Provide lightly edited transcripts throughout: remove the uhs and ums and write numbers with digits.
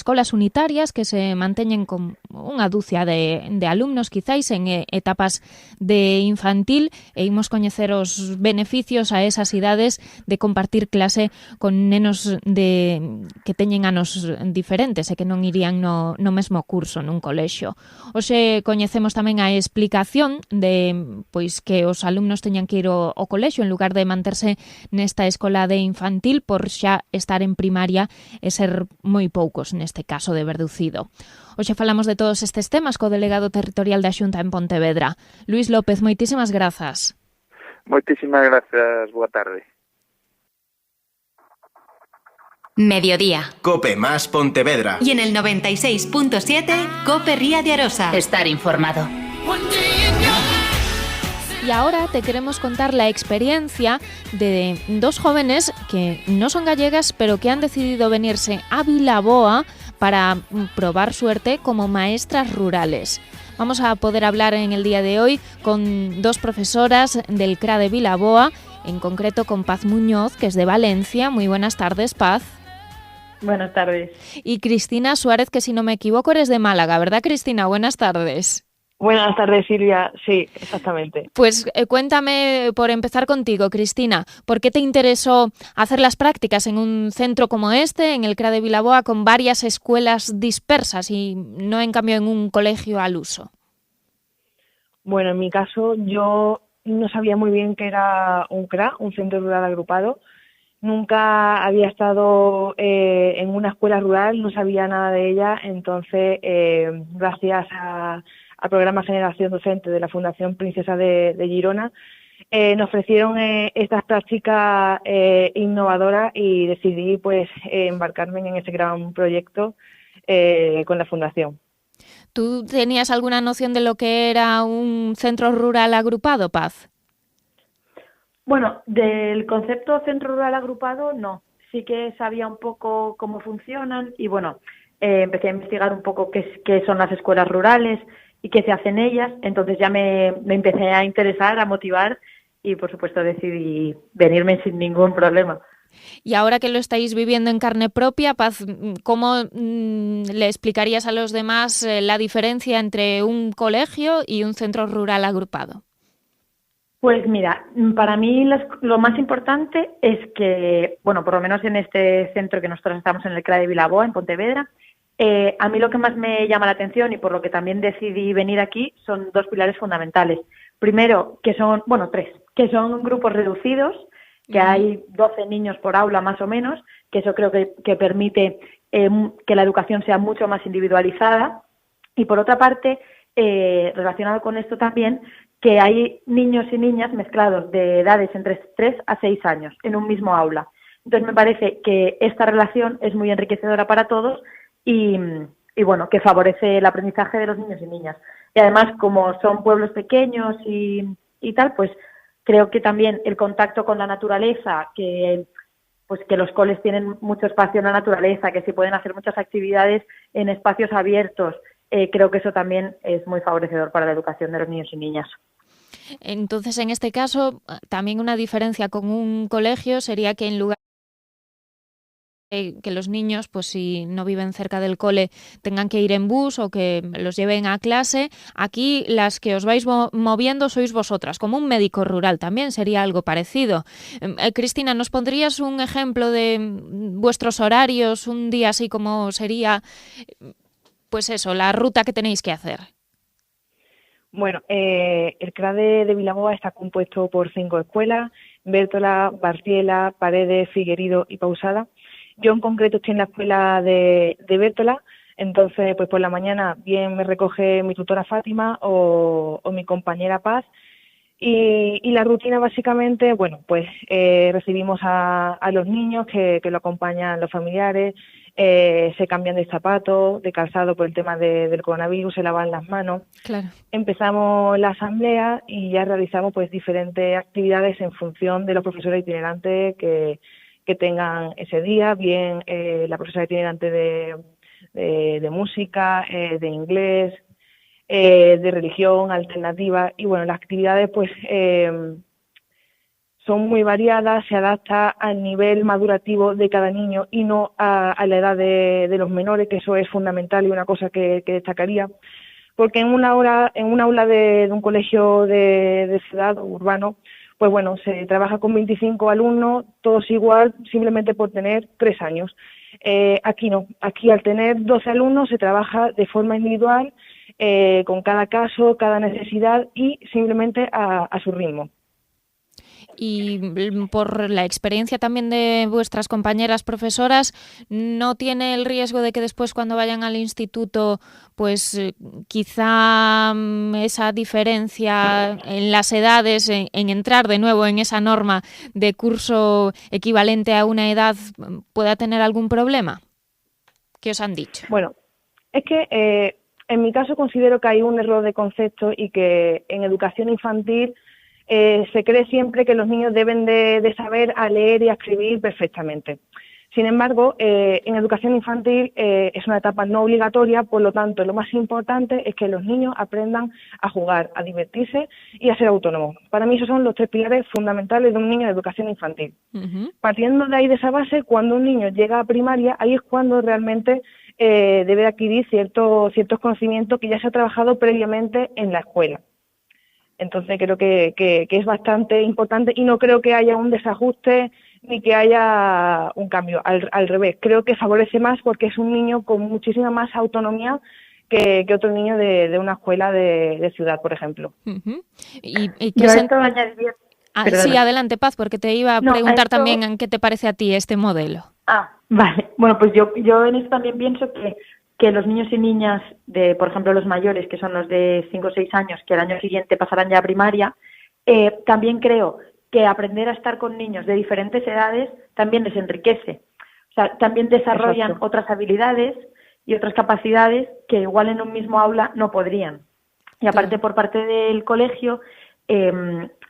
escolas unitarias que se manteñen con unha dúcia de alumnos quizáis en etapas de infantil e imos coñecer os beneficios a esas idades de compartir clase con nenos que teñen anos diferentes e que non irían no mesmo curso nun colexio. Hoxe coñecemos tamén a explicación de pois que os alumnos teñan que ir ao colexio en lugar de manterse nesta escola de infantil por xa estar en primaria e ser moi poucos neste caso de Verducido. Hoxe falamos de todos estes temas co delegado territorial da Xunta en Pontevedra. Luís López, moitísimas grazas. Moitísimas grazas, boa tarde. Mediodía. COPE más Pontevedra. Y en el 96.7, COPE Ría de Arosa. Estar informado. Y ahora te queremos contar la experiencia de dos jóvenes que no son gallegas, pero que han decidido venirse a Vilaboa para probar suerte como maestras rurales. Vamos a poder hablar en el día de hoy con dos profesoras del CRA de Vilaboa, en concreto con Paz Muñoz, que es de Valencia. Muy buenas tardes, Paz. Buenas tardes. Y Cristina Suárez, que si no me equivoco eres de Málaga, ¿verdad, Cristina? Buenas tardes. Buenas tardes, Silvia. Sí, exactamente. Pues cuéntame, por empezar contigo, Cristina, ¿por qué te interesó hacer las prácticas en un centro como este, en el CRA de Vilaboa, con varias escuelas dispersas y no, en cambio, en un colegio al uso? Bueno, en mi caso, yo no sabía muy bien qué era un CRA, un centro rural agrupado. Nunca había estado en una escuela rural, no sabía nada de ella, entonces, gracias al programa Generación Docente de la Fundación Princesa de Girona, nos ofrecieron estas prácticas innovadoras y decidí pues embarcarme en ese gran proyecto con la Fundación. ¿Tú tenías alguna noción de lo que era un centro rural agrupado, Paz? Bueno, del concepto centro rural agrupado no, sí que sabía un poco cómo funcionan y bueno, empecé a investigar un poco qué son las escuelas rurales y qué se hacen ellas, entonces ya me empecé a interesar, a motivar y por supuesto decidí venirme sin ningún problema. Y ahora que lo estáis viviendo en carne propia, Paz, ¿cómo le explicarías a los demás la diferencia entre un colegio y un centro rural agrupado? Pues mira, para mí lo más importante es que, bueno, por lo menos en este centro que nosotros estamos en el CRA de Vilaboa, en Pontevedra, a mí lo que más me llama la atención y por lo que también decidí venir aquí son dos pilares fundamentales. Primero, que son, bueno, tres, que son grupos reducidos, que hay 12 niños por aula más o menos, que eso creo que permite que la educación sea mucho más individualizada. Y por otra parte, relacionado con esto también, que hay niños y niñas mezclados de edades entre 3 a 6 años en un mismo aula. Entonces me parece que esta relación es muy enriquecedora para todos y bueno, que favorece el aprendizaje de los niños y niñas. Y además, como son pueblos pequeños y tal, pues creo que también el contacto con la naturaleza, que los coles tienen mucho espacio en la naturaleza, que se pueden hacer muchas actividades en espacios abiertos, creo que eso también es muy favorecedor para la educación de los niños y niñas. Entonces, en este caso, también una diferencia con un colegio sería que en lugar de que los niños, pues si no viven cerca del cole, tengan que ir en bus o que los lleven a clase, aquí las que os vais moviendo sois vosotras, como un médico rural también sería algo parecido. Cristina, ¿nos pondrías un ejemplo de vuestros horarios, un día así como sería, pues eso, la ruta que tenéis que hacer? Bueno, el CRA de Vilaboa está compuesto por 5 escuelas: Bértola, Barciela, Paredes, Figuerido y Pausada. Yo en concreto estoy en la escuela de Bértola, entonces pues por la mañana bien me recoge mi tutora Fátima o mi compañera Paz y la rutina básicamente, bueno, pues recibimos a los niños que lo acompañan los familiares, se cambian de zapatos, de calzado por el tema del coronavirus, se lavan las manos. Claro. Empezamos la asamblea y ya realizamos pues diferentes actividades en función de los profesores itinerantes que tengan ese día, bien la profesora itinerante de música, de inglés, de religión alternativa y bueno, las actividades pues son muy variadas, se adapta al nivel madurativo de cada niño y no a la edad de los menores, que eso es fundamental y una cosa que destacaría. Porque en un aula de un colegio de ciudad o urbano, pues bueno, se trabaja con 25 alumnos, todos igual, simplemente por tener 3 años. Aquí no, aquí al tener 12 alumnos se trabaja de forma individual, con cada caso, cada necesidad y simplemente a su ritmo. Y por la experiencia también de vuestras compañeras profesoras, ¿no tiene el riesgo de que después cuando vayan al instituto, pues quizá esa diferencia en las edades, en entrar de nuevo en esa norma de curso equivalente a una edad, pueda tener algún problema? ¿Qué os han dicho? Bueno, es que en mi caso considero que hay un error de concepto y que en educación infantil se cree siempre que los niños deben de saber a leer y a escribir perfectamente. Sin embargo, en educación infantil es una etapa no obligatoria, por lo tanto, lo más importante es que los niños aprendan a jugar, a divertirse y a ser autónomos. Para mí esos son los 3 pilares fundamentales de un niño de educación infantil. Uh-huh. Partiendo de ahí, de esa base, cuando un niño llega a primaria, ahí es cuando realmente debe adquirir ciertos conocimientos que ya se ha trabajado previamente en la escuela. Entonces creo que es bastante importante y no creo que haya un desajuste ni que haya un cambio. Al revés, creo que favorece más porque es un niño con muchísima más autonomía que otro niño de una escuela de ciudad, por ejemplo. Uh-huh. ¿Y qué añadiría... sí, adelante, Paz, porque te iba a preguntar también en qué te parece a ti este modelo. Vale. Bueno, pues yo en esto también pienso que los niños y niñas de, por ejemplo, los mayores, que son los de 5 o 6 años, que el año siguiente pasarán ya a primaria, también creo que aprender a estar con niños de diferentes edades también les enriquece. O sea, también desarrollan Exacto. otras habilidades y otras capacidades que igual en un mismo aula no podrían. Y aparte, por parte del colegio,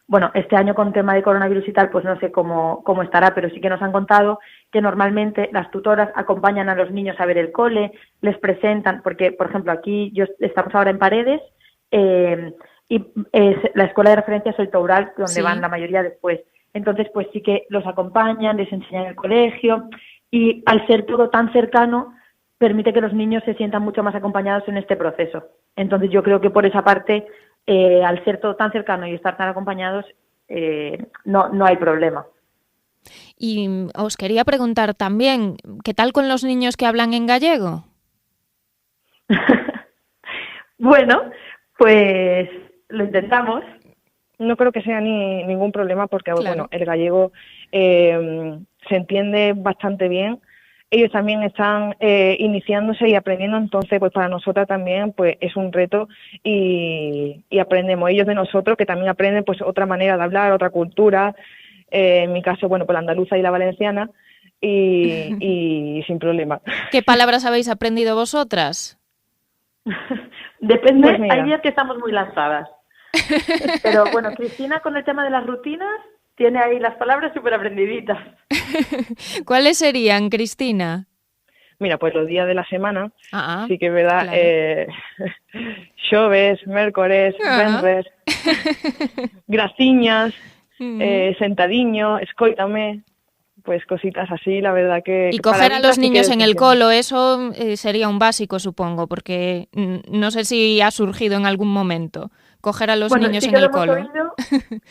bueno, este año con tema de coronavirus y tal, pues no sé cómo estará, pero sí que nos han contado que normalmente las tutoras acompañan a los niños a ver el cole, les presentan, porque, por ejemplo, aquí estamos ahora en Paredes, y la escuela de referencia es el Toural, donde van la mayoría después. Entonces, pues sí que los acompañan, les enseñan el colegio, y al ser todo tan cercano, permite que los niños se sientan mucho más acompañados en este proceso. Entonces, yo creo que por esa parte, al ser todo tan cercano y estar tan acompañados, no hay problema. Y os quería preguntar también, ¿qué tal con los niños que hablan en gallego? Bueno, pues lo intentamos. No creo que sea ningún problema porque, claro, bueno, el gallego se entiende bastante bien. Ellos también están iniciándose y aprendiendo, entonces pues para nosotras también pues es un reto y aprendemos. Ellos de nosotros, que también aprenden pues otra manera de hablar, otra cultura. En mi caso, bueno, pues la andaluza y la valenciana y sin problema. ¿Qué palabras habéis aprendido vosotras? Depende, pues hay días que estamos muy lanzadas. Pero bueno, Cristina con el tema de las rutinas tiene ahí las palabras súper aprendiditas. ¿Cuáles serían, Cristina? Mira, pues los días de la semana, sí que es verdad, claro. Xoves, mércores, venres, graciñas, sentadiño, escóitame, pues cositas así, la verdad que... Y coger a los niños en el colo, eso sería un básico, supongo, porque no sé si ha surgido en algún momento. Coger a los niños en el colo.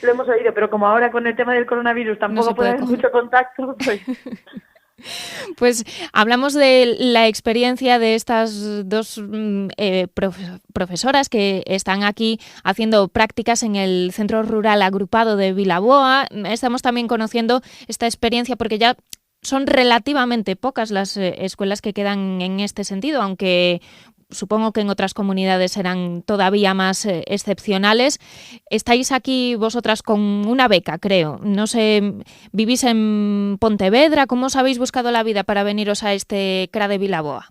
Lo hemos oído, pero como ahora con el tema del coronavirus tampoco puede haber mucho contacto, pues... Pues hablamos de la experiencia de estas dos profesoras que están aquí haciendo prácticas en el Centro Rural Agrupado de Vilaboa. Estamos también conociendo esta experiencia porque ya son relativamente pocas las escuelas que quedan en este sentido, aunque supongo que en otras comunidades serán todavía más excepcionales. Estáis aquí vosotras con una beca, creo. No sé, vivís en Pontevedra. ¿Cómo os habéis buscado la vida para veniros a este CRA de Vilaboa?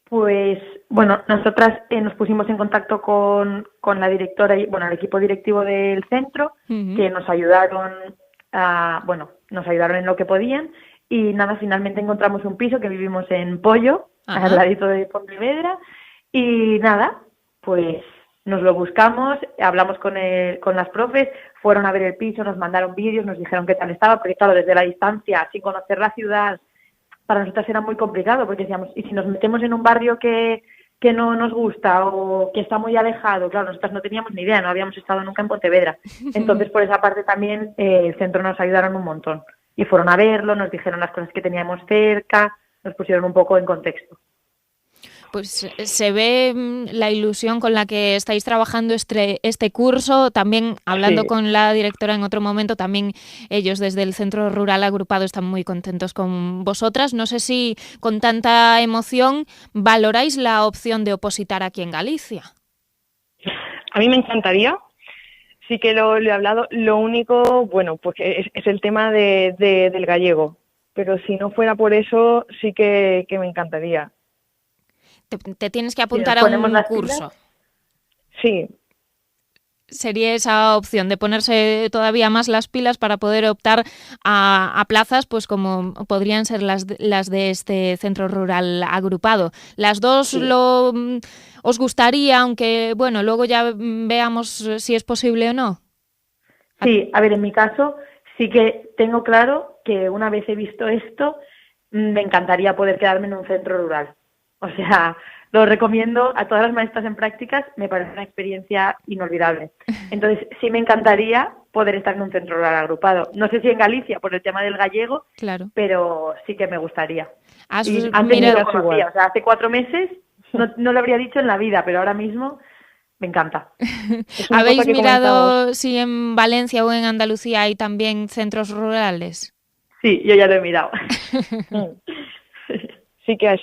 Pues, bueno, nosotras nos pusimos en contacto con la directora y, bueno, el equipo directivo del centro, que nos ayudaron nos ayudaron en lo que podían y nada, finalmente encontramos un piso que vivimos en Pollo, al ladito de Pontevedra, y nada, pues Nos lo buscamos, hablamos con las profes, fueron a ver el piso, nos mandaron vídeos, nos dijeron qué tal estaba, porque claro, desde la distancia, sin conocer la ciudad, para nosotras era muy complicado, porque decíamos, ¿y si nos metemos en un barrio que no nos gusta o que está muy alejado? Claro, nosotras no teníamos ni idea, no habíamos estado nunca en Pontevedra. Entonces, por esa parte también el centro nos ayudaron un montón. Y fueron a verlo, nos dijeron las cosas que teníamos cerca, nos pusieron un poco en contexto. Pues se ve la ilusión con la que estáis trabajando este curso. También hablando con la directora en otro momento, también ellos desde el Centro Rural Agrupado están muy contentos con vosotras. No sé si con tanta emoción valoráis la opción de opositar aquí en Galicia. A mí me encantaría. Sí que lo he hablado. Lo único, bueno, pues es el tema del gallego. Pero si no fuera por eso, sí que me encantaría. Te tienes que apuntar a un curso. Sí. Sería esa opción de ponerse todavía más las pilas para poder optar a plazas, pues como podrían ser las de este centro rural agrupado. Las dos os gustaría, aunque bueno, luego ya veamos si es posible o no. Sí, a ver, en mi caso sí que tengo claro que una vez he visto esto, me encantaría poder quedarme en un centro rural. O sea, lo recomiendo a todas las maestras en prácticas, me parece una experiencia inolvidable. Entonces, sí me encantaría poder estar en un centro rural agrupado. No sé si en Galicia, por el tema del gallego, claro, pero sí que me gustaría. Y antes no lo conocía, o sea, hace 4 meses no lo habría dicho en la vida, pero ahora mismo me encanta. ¿Habéis mirado si en Valencia o en Andalucía hay también centros rurales? Sí, yo ya lo he mirado. Sí que hay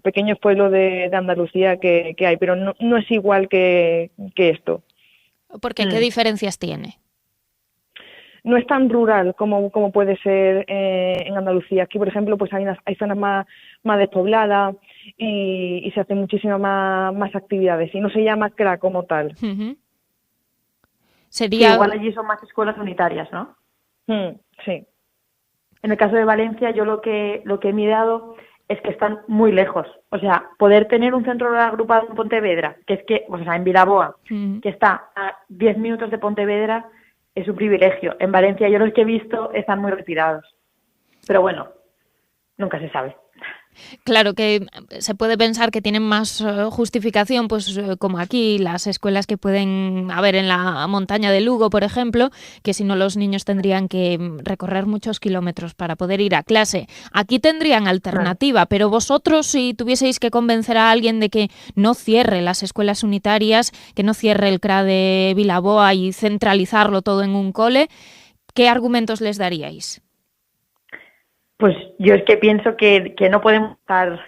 pequeños pueblos de Andalucía que hay, pero no es igual que esto. ¿Por qué? ¿Qué diferencias tiene? No es tan rural como puede ser en Andalucía. Aquí, por ejemplo, pues hay zonas más despobladas y se hacen muchísimas más actividades. Y no se llama CRA como tal. Uh-huh. Sería... Sí, igual allí son más escuelas unitarias, ¿no? Sí. En el caso de Valencia, yo lo que he mirado es que están muy lejos. O sea, poder tener un centro rural agrupado en Pontevedra, en Vilaboa, que está a 10 minutos de Pontevedra, es un privilegio. En Valencia yo los que he visto están muy retirados. Pero bueno, nunca se sabe. Claro que se puede pensar que tienen más justificación, pues como aquí las escuelas que pueden haber en la montaña de Lugo, por ejemplo, que si no los niños tendrían que recorrer muchos kilómetros para poder ir a clase. Aquí tendrían alternativa, pero vosotros si tuvieseis que convencer a alguien de que no cierre las escuelas unitarias, que no cierre el CRA de Vilaboa y centralizarlo todo en un cole, ¿qué argumentos les daríais? Pues yo es que pienso que no podemos dejar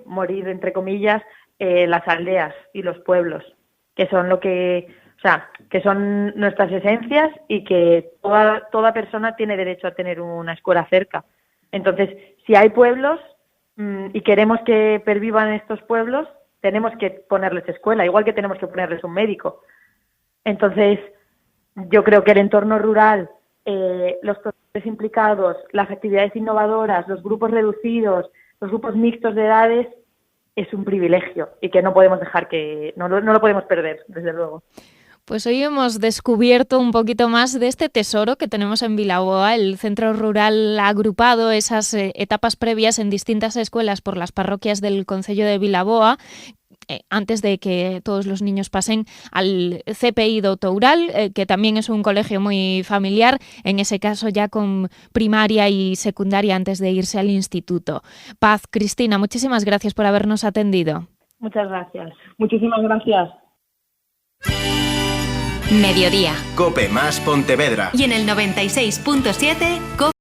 morir, entre comillas, las aldeas y los pueblos, que son que son nuestras esencias y que toda persona tiene derecho a tener una escuela cerca. Entonces, si hay pueblos y queremos que pervivan estos pueblos, tenemos que ponerles escuela, igual que tenemos que ponerles un médico. Entonces, yo creo que el entorno rural, los profesores implicados, las actividades innovadoras, los grupos reducidos, los grupos mixtos de edades, es un privilegio y que no podemos dejar no lo podemos perder, desde luego. Pues hoy hemos descubierto un poquito más de este tesoro que tenemos en Vilaboa, el centro rural agrupado, esas etapas previas en distintas escuelas por las parroquias del concello de Vilaboa, antes de que todos los niños pasen al CPI do Toural, que también es un colegio muy familiar, en ese caso ya con primaria y secundaria antes de irse al instituto. Paz, Cristina, muchísimas gracias por habernos atendido. Muchas gracias. Muchísimas gracias. Mediodía. COPE más Pontevedra. Y en el 96.7, COPE.